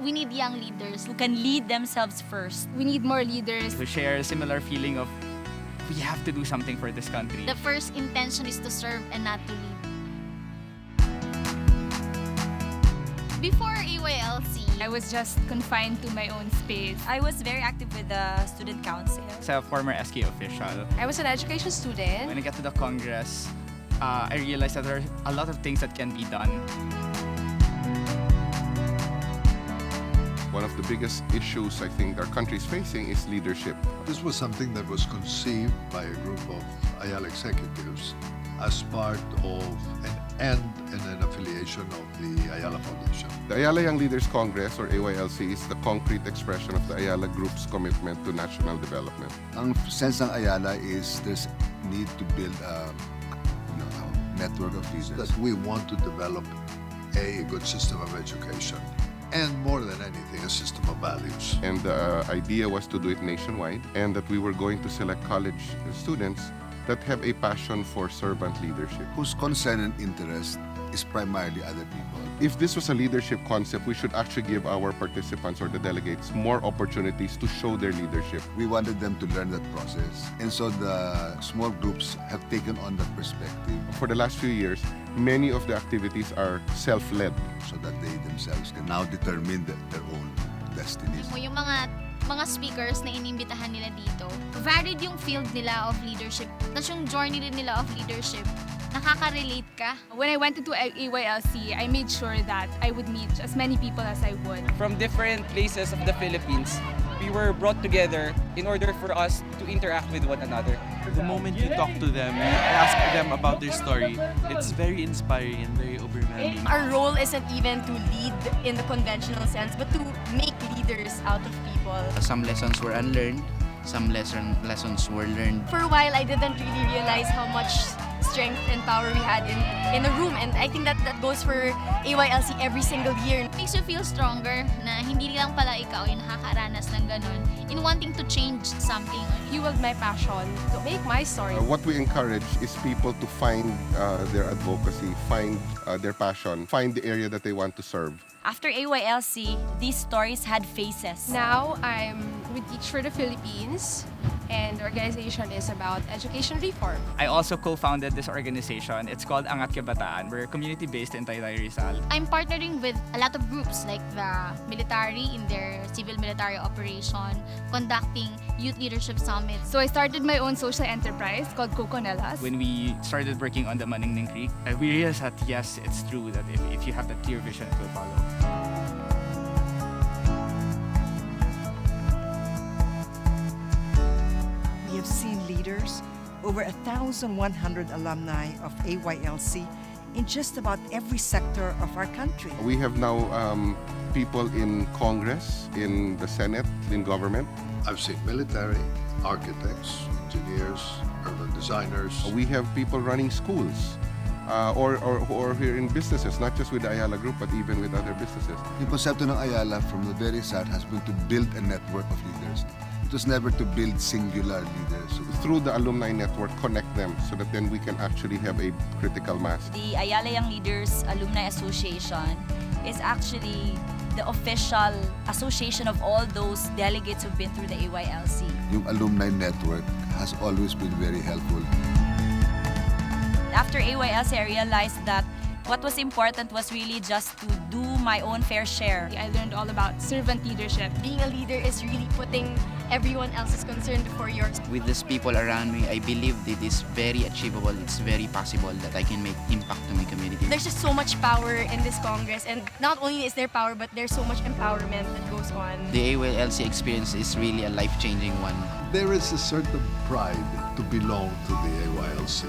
We need young leaders who can lead themselves first. We need more leaders who share a similar feeling of we have to do something for this country. The first intention is to serve and not to lead. Before AYLC, I was just confined to my own space. I was very active with the student council. As a former SK official, I was an education student. when I got to the Congress, I realized that there are a lot of things that can be done. One of the biggest issues I think our country is facing is leadership. This was something that was conceived by a group of Ayala executives as part of an end and an affiliation of the Ayala Foundation. The Ayala Young Leaders Congress, or AYLC, is the concrete expression of the Ayala Group's commitment to national development. Ang sense ng Ayala is there's need to build a network of leaders. That we want to develop a good system of education and, more than anything, a system of values. And the idea was to do it nationwide, and that we were going to select college students that have a passion for servant leadership. Whose concern and interest is primarily other people. If this was a leadership concept, we should actually give our participants or the delegates more opportunities to show their leadership. We wanted them to learn that process. And so the small groups have taken on that perspective For the last few years, many of the activities are self-led. so that they themselves can now determine their own destinies. yung mga speakers na inimbitahan nila dito, varied yung field nila of leadership. Tapos yung journey din nila of leadership, nakaka-relate ka. When I went into AYLC, I made sure that I would meet as many people as I would. From different places of the Philippines, we were brought together in order for us to interact with one another. The moment you talk to them, you ask them about their story, it's very inspiring and very overwhelming. Our role isn't even to lead in the conventional sense, but to make leaders out of people. Some lessons were unlearned, some lessons were learned. For a while, I didn't really realize how much strength and power we had in a room, and I think that goes for AYLC every single year. It makes you feel stronger na hindi lang pala ikaw yung nakakaranas ng ganun in wanting to change something. Fueled my passion to make my story. What we encourage is people to find their advocacy, find their passion, find the area that they want to serve. After AYLC, these stories had faces. Now I'm with Teach for the Philippines, and the organization is about education reform. I also co-founded this organization. It's called Angat Kabataan. We're community-based in Taytay, Rizal. I'm partnering with a lot of groups like the military in their civil military operation, conducting youth leadership summits. So I started my own social enterprise called Coconelas. When we started working on the Maningning Creek, we realized that yes, it's true that if you have that clear vision, it will follow. We have seen leaders, over 1,100 alumni of AYLC in just about every sector of our country. We have now people in Congress, in the Senate, in government. I've seen military, architects, engineers, urban designers. We have people running schools or here in businesses, not just with the Ayala Group, but even with other businesses. Yung konsepto ng Ayala from the very start has been to build a network of leaders. It was never to build singular leaders. Through the alumni network, connect them so that then we can actually have a critical mass. The Ayala Young Leaders Alumni Association is actually the official association of all those delegates who've been through the AYLC. Yung alumni network has always been very helpful. After AYLC, I realized that what was important was really just to do my own fair share. I learned all about servant leadership. Being a leader is really putting everyone else's concern before yours. With these people around me, I believe that it is very achievable, it's very possible that I can make impact to my community. There's just so much power in this Congress, and not only is there power, but there's so much empowerment that goes on. The AYLC experience is really a life-changing one. There is a certain pride to belong to the AYLC.